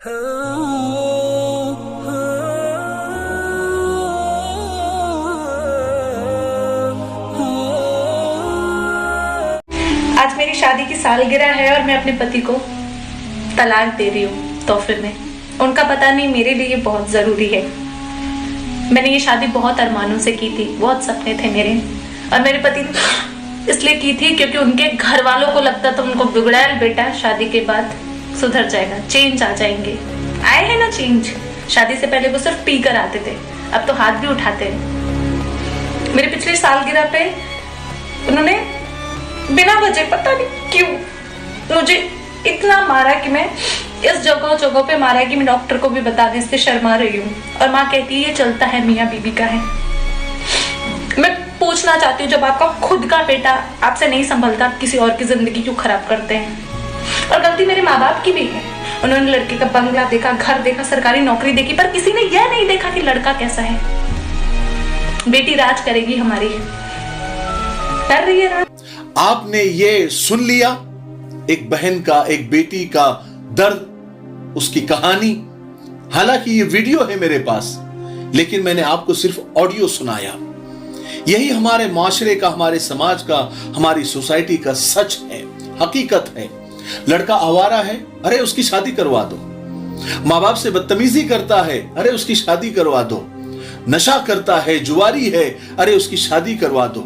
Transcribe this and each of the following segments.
आज मेरी शादी की सालगिरह है और मैं अपने पति को तलाक दे रही हूँ तोहफे में। उनका पता नहीं मेरे लिए बहुत ज़रूरी है। मैंने ये शादी बहुत अरमानों से की थी, बहुत सपने थे मेरे, और मेरे पति ने इसलिए की थी क्योंकि उनके घर वालों को लगता था उनको बिगड़ैल बेटा शादी के बाद सुधर जाएगा, चेंज आ जाएंगे। आए हैं ना चेंज। शादी से पहले वो सिर्फ पी कर आते थे, अब तो हाथ भी उठाते हैं। मेरे पिछली सालगिरह पे उन्होंने बिना वजह पता नहीं क्यों मुझे इतना मारा कि मैं इस जगह पे मारा कि मैं डॉक्टर को भी बताने से शर्मा रही हूँ। और माँ कहती है ये चलता है, मियाँ बीबी का है। मैं पूछना चाहती हूँ, जब आपका खुद का बेटा आपसे नहीं संभलता, आप किसी और की जिंदगी क्यों खराब करते हैं? और गलती मेरे माँ बाप की भी है। उन्होंने लड़के का बंगला देखा, घर देखा, सरकारी नौकरी देखी, पर किसी ने यह नहीं देखा कि लड़का कैसा है। बेटी राज करेगी हमारी, कर रही है राज। आपने ये सुन लिया, एक बहन का, एक बेटी का दर्द, उसकी कहानी। हालांकि ये वीडियो है मेरे पास, लेकिन मैंने आपको सिर्फ ऑडियो सुनाया। यही हमारे माशरे का, हमारे समाज का, हमारी सोसाइटी का सच है, हकीकत है। लड़का आवारा है, अरे उसकी शादी करवा दो। माँ बाप से बदतमीजी करता है, अरे उसकी शादी करवा दो। नशा करता है, जुआरी है, अरे उसकी शादी करवा दो।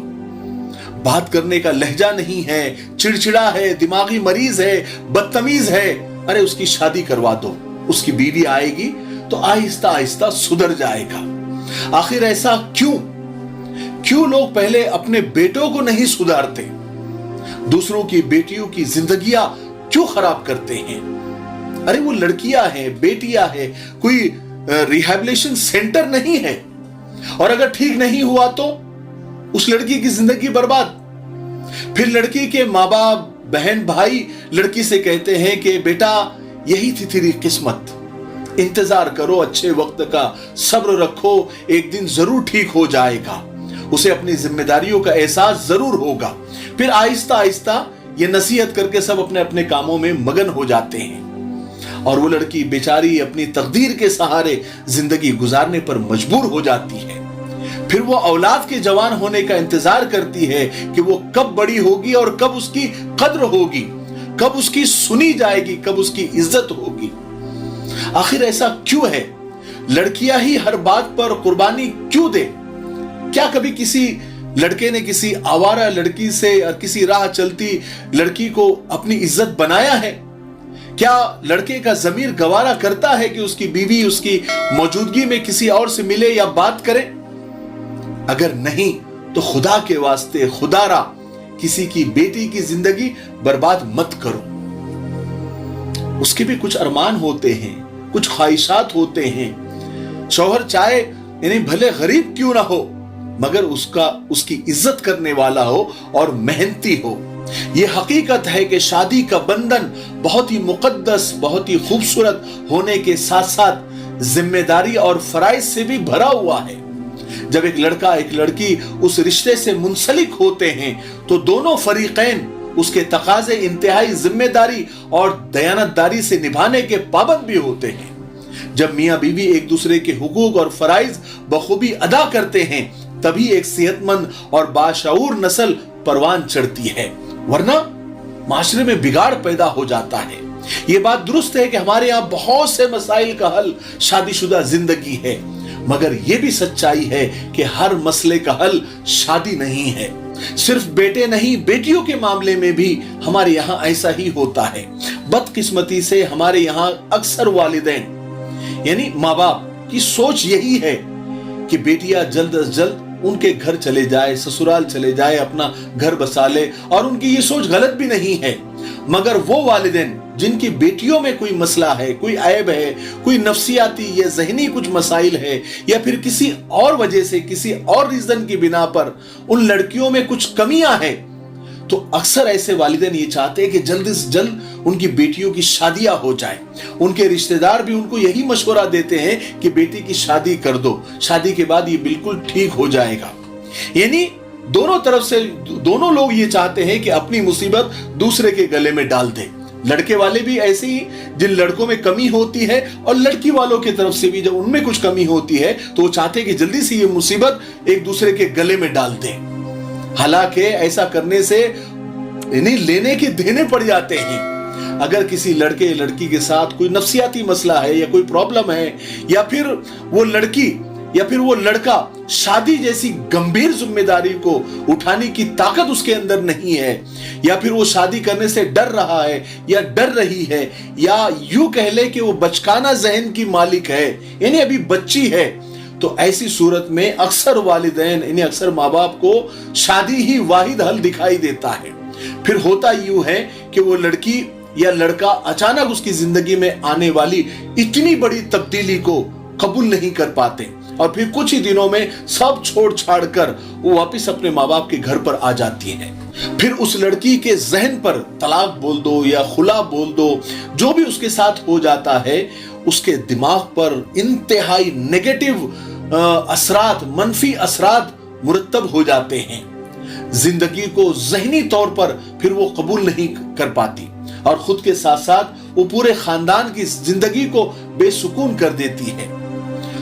बात करने का लहजा नहीं है, चिड़चिड़ा है, दिमागी मरीज है, बदतमीज है, अरे उसकी शादी करवा दो। उसकी बीवी आएगी तो आहिस्ता आहिस्ता सुधर जाएगा। आखिर ऐसा क्यों लोग पहले अपने बेटों को नहीं सुधारते, दूसरों की बेटियों की जिंदगियां क्यों खराब करते हैं? अरे वो लड़कियां हैं, बेटियां हैं, कोई रिहैबिलिटेशन सेंटर नहीं है। और अगर ठीक नहीं हुआ तो उस लड़की की जिंदगी बर्बाद। फिर लड़की के माँ बाप, बहन भाई लड़की से कहते हैं कि बेटा यही थी तेरी किस्मत, इंतजार करो अच्छे वक्त का, सब्र रखो, एक दिन जरूर ठीक हो जाएगा। उसे अपनी जिम्मेदारियों का एहसास जरूर होगा। फिर आहिस्ता आहिस्ता ये नसीहत करके सब अपने अपने कामों में मगन हो जाते हैं, और वो लड़की बेचारी अपनी तकदीर के सहारे जिंदगी गुजारने पर मजबूर हो जाती है। फिर वो औलाद के जवान होने का इंतजार करती है कि वो कब बड़ी होगी और कब उसकी कद्र होगी, कब उसकी सुनी जाएगी, कब उसकी इज्जत होगी। आखिर ऐसा क्यों है? लड़कियां ही हर बात पर कुर्बानी क्यों दे? क्या कभी किसी लड़के ने किसी आवारा लड़की से और किसी राह चलती लड़की को अपनी इज्जत बनाया है? क्या लड़के का ज़मीर गवारा करता है कि उसकी बीवी उसकी मौजूदगी में किसी और से मिले या बात करे? अगर नहीं तो खुदा के वास्ते, खुदारा किसी की बेटी की जिंदगी बर्बाद मत करो। उसके भी कुछ अरमान होते हैं, कुछ ख्वाहिशात होते हैं। शौहर चाहे यानी भले गरीब क्यों ना हो, मगर उसकी इज्जत करने वाला हो और मेहनती हो। यह हकीकत है कि शादी का बंधन बहुत ही मुकद्दस, बहुत ही खूबसूरत होने के साथ साथ जिम्मेदारी और फराइज से भी भरा हुआ है। जब एक लड़का एक लड़की उस रिश्ते से मुंसलिक होते हैं तो दोनों फरीकैन उसके तकाजे इंतहाई जिम्मेदारी और दयानतदारी से निभाने के पाबंद भी होते हैं। जब मियां बीवी एक दूसरे के हुकूक और फराइज बखूबी अदा करते हैं, तभी एक सेहतमंद और बाशऊर नस्ल परवान चढ़ती है, वरना माशरे में बिगाड़ पैदा हो जाता है। यह बात दुरुस्त है कि हमारे यहाँ बहुत से मसाइल का हल शादीशुदा जिंदगी है, मगर यह भी सच्चाई है कि हर मसले का हल शादी नहीं है। सिर्फ बेटे नहीं, बेटियों के मामले में भी हमारे यहाँ ऐसा ही होता है। बदकिस्मती से हमारे यहाँ अक्सर वालिदैन यानी माँ बाप की सोच यही है कि बेटियां जल्द से जल्द उनके घर चले जाए, ससुराल चले जाए, अपना घर बसा ले, और उनकी ये सोच गलत भी नहीं है। मगर वो वालिदैन जिनकी बेटियों में कोई मसला है, कोई ऐब है, कोई नफ्सियाती या ज़हनी कुछ मसाइल है, या फिर किसी और वजह से, किसी और रीजन की बिना पर उन लड़कियों में कुछ कमियां हैं, तो अक्सर ऐसे वालिदैन ये चाहते हैं कि जल्द से जल्द उनकी बेटियों की शादियां हो जाए। उनके रिश्तेदार भी उनको यही मशवरा देते हैं कि बेटी की शादी कर दो, शादी के बाद ये बिल्कुल ठीक हो जाएगा। यानी दोनों तरफ से दोनों लोग ये चाहते हैं कि अपनी मुसीबत दूसरे के गले में डाल दे। लड़के वाले भी ऐसे ही, जिन लड़कों में कमी होती है और लड़की वालों की तरफ से भी जब उनमें कुछ कमी होती है तो वो चाहते हैं कि जल्दी से ये मुसीबत एक दूसरे के गले में डाल दें। हालांकि ऐसा करने से इन्हें लेने के देने पड़ जाते हैं। अगर किसी लड़के लड़की के साथ कोई नफसियाती मसला है या कोई प्रॉब्लम है, या फिर वो लड़की या फिर वो लड़का शादी जैसी गंभीर जिम्मेदारी को उठाने की ताकत उसके अंदर नहीं है, या फिर वो शादी करने से डर रहा है या डर रही है, या यूं कह ले कि वो बचकाना जहन की मालिक है, यानी अभी बच्ची है, तो ऐसी सूरत में अक्सर वालिदैन, यानी अक्सर माँ बाप को शादी ही वाहिद हल दिखाई देता है। फिर होता यूं है कि वो लड़की या लड़का अचानक उसकी जिंदगी में आने वाली इतनी बड़ी तब्दीली को कबूल नहीं कर पाते और फिर कुछ ही दिनों में सब छोड़ छाड़ कर वो वापस अपने माँ बाप के घर पर आ जाती है। फिर उस लड़की के जहन पर तलाक बोल दो या खुला बोल दो, जो भी उसके साथ हो जाता है, उसके दिमाग पर इंतहाई नेगेटिव असरात, मनफी असरात मुरतब हो जाते हैं। जिंदगी को ज़हनी तौर पर फिर वो कबूल नहीं कर पाती और खुद के साथ साथ वो पूरे खानदान की जिंदगी को बेसुकून कर देती है।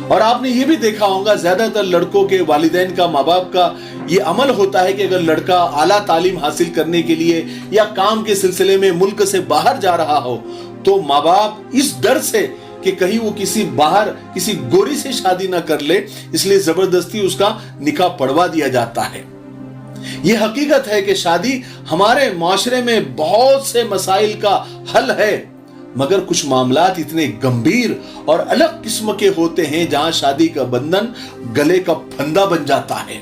और आपने ये भी देखा होगा, ज्यादातर लड़कों के वालिदैन का, माँ बाप का ये अमल होता है कि अगर लड़का आला तालीम हासिल करने के लिए या काम के सिलसिले में मुल्क से बाहर जा रहा हो तो माँ बाप इस डर से कि कहीं वो किसी गोरी से शादी ना कर ले, इसलिए जबरदस्ती उसका निकाह पढ़वा दिया जाता है। ये हकीकत है कि शादी हमारे माशरे में बहुत से मसाइल का हल है, मगर कुछ मामलात इतने गंभीर और अलग किस्म के होते हैं जहां शादी का बंधन गले का फंदा बन जाता है।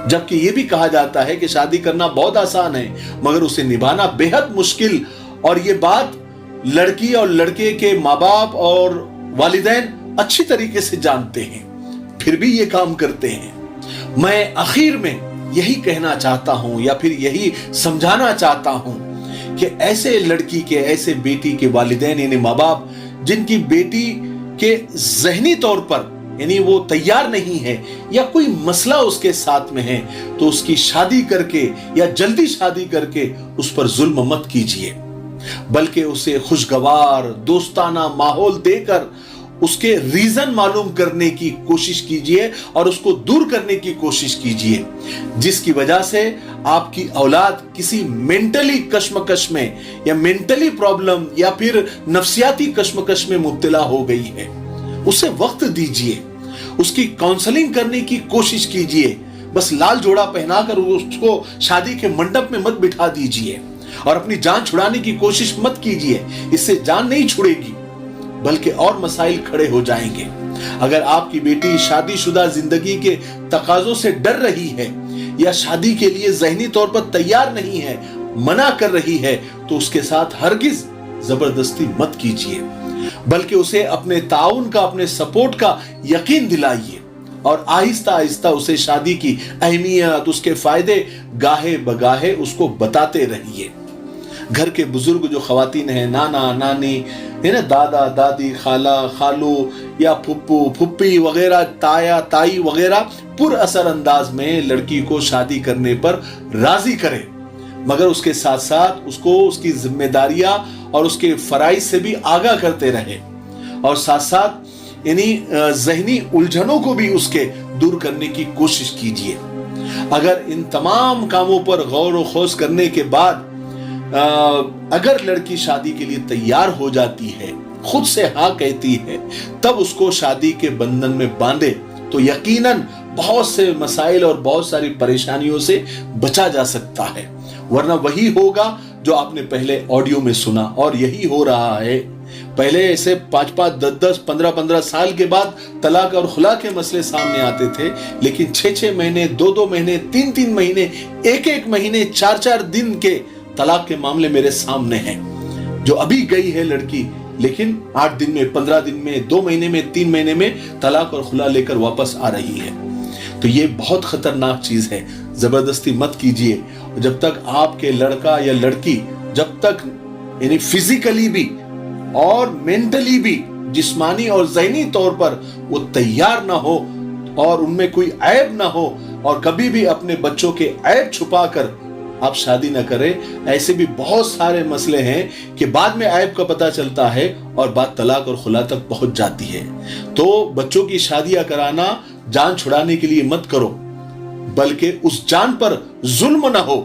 जबकि यह भी कहा जाता है कि शादी करना बहुत आसान है मगर उसे निभाना बेहद मुश्किल, और ये बात लड़की और लड़के के माँ बाप और वालिदैन अच्छी तरीके से जानते हैं, फिर भी ये काम करते हैं। मैं आखिर में यही कहना चाहता हूं या फिर यही समझाना चाहता हूं कि ऐसे लड़की के, ऐसे बेटी के वालिदैन यानी माँ बाप जिनकी बेटी के ज़हनी तौर पर यानी वो तैयार नहीं है या कोई मसला उसके साथ में है, तो उसकी शादी करके या जल्दी शादी करके उस पर जुल्म मत कीजिए, बल्कि उसे खुशगवार दोस्ताना माहौल देकर उसके रीजन मालूम करने की कोशिश कीजिए और उसको दूर करने की कोशिश कीजिए, जिसकी वजह से आपकी औलाद किसी मेंटली कश्मकश में या मेंटली प्रॉब्लम या फिर नफसियाती कश्मकश में मुब्तला हो गई है। उसे वक्त दीजिए, उसकी काउंसलिंग करने की कोशिश कीजिए। बस लाल जोड़ा पहनाकर उसको शादी के मंडप में मत बिठा दीजिए और अपनी जान छुड़ाने की कोशिश मत कीजिए, इससे जान नहीं छुड़ेगी बल्कि और मसाइल खड़े हो जाएंगे। अगर आपकी बेटी शादीशुदा जिंदगी के तकाजों से डर रही है या शादी के लिए ज़हनी तौर पर तैयार नहीं है, मना कर रही है, तो उसके साथ हरगिज जबरदस्ती मत कीजिए, बल्कि उसे अपने ताउन का, अपने सपोर्ट का यकीन दिलाइए और आहिस्ता आहिस्ता उसे शादी की अहमियत, उसके फायदे गाहे बगाहे उसको बताते रहिए। घर के बुजुर्ग जो खवातीन हैं, नाना नानी है ना, दादा दादी, खाला खालू या फुप्पू फुप्पी वगैरह, ताया ताई वगैरह, पुर असर अंदाज में लड़की को शादी करने पर राजी करें, मगर उसके साथ साथ उसको उसकी जिम्मेदारियां और उसके फराइज से भी आगाह करते रहे और साथ साथ यानी ज़हनी उलझनों को भी उसके दूर करने की कोशिश कीजिए। अगर इन तमाम कामों पर गौर व खोज करने के बाद अगर लड़की शादी के लिए तैयार हो जाती है, खुद से हाँ कहती है, तब उसको शादी के बंधन में बांधे तो यकीनन बहुत से मसाइल और बहुत सारी परेशानियों से बचा जा सकता है। वरना वही होगा जो आपने पहले ऑडियो में सुना और यही हो रहा है। पहले ऐसे 5-5, 10-10, 15-15 साल के बाद तलाक और खुला के मसले सामने आते थे, लेकिन 6-6 महीने, 2-2 महीने, 3-3 महीने, 1-1 महीने, 4-4 दिन के तलाक के मामले मेरे सामने हैं। जो अभी गई है लड़की, लेकिन 8 दिन में, 15 दिन में, 2 महीने में, 3 महीने में तलाक और खुला लेकर वापस आ रही है। तो ये बहुत खतरनाक चीज है, जबरदस्ती मत कीजिए। जब तक आपके लड़का या लड़की जब तक यानी फिजिकली भी और मेंटली भी, जिस्मानी और ज़हनी तौर पर वो तैयार ना हो और उनमें कोई ऐब ना हो और कभी भी अपने बच्चों के ऐब छुपाकर آپ شادی نہ کریں. ایسے بھی بہت سارے مسئلے ہیں کہ بعد میں عیب کا پتہ چلتا ہے اور بات طلاق اور خلا تک پہنچ جاتی ہے. تو بچوں کی شادیاں کرانا جان چھڑانے کے لیے مت کرو، بلکہ اس جان پر ظلم نہ ہو.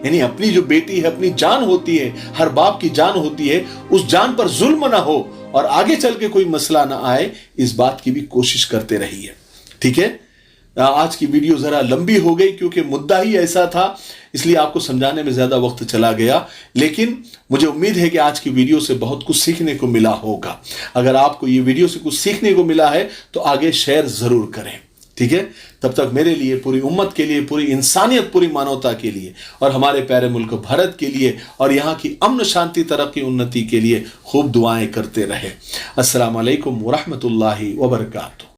یعنی اپنی جو بیٹی ہے، اپنی جان ہوتی ہے، ہر باپ کی جان ہوتی ہے، اس جان پر ظلم نہ ہو اور آگے چل کے کوئی مسئلہ نہ آئے، اس بات کی بھی کوشش کرتے رہیے. ٹھیک ہے؟ آج کی ویڈیو ذرا لمبی ہو گئی کیونکہ مدعا ہی ایسا تھا، اس لیے آپ کو سمجھانے میں زیادہ وقت چلا گیا. لیکن مجھے امید ہے کہ آج کی ویڈیو سے بہت کچھ سیکھنے کو ملا ہوگا. اگر آپ کو یہ ویڈیو سے کچھ سیکھنے کو ملا ہے تو آگے شیئر ضرور کریں. ٹھیک ہے؟ تب تک میرے لیے، پوری امت کے لیے، پوری انسانیت، پوری مانوتا کے لیے اور ہمارے پیارے ملک بھارت کے لیے اور یہاں کی امن، شانتی، ترقی، انتی کے لیے خوب دعائیں کرتے رہے. السلام علیکم ورحمۃ اللہ وبرکاتہ.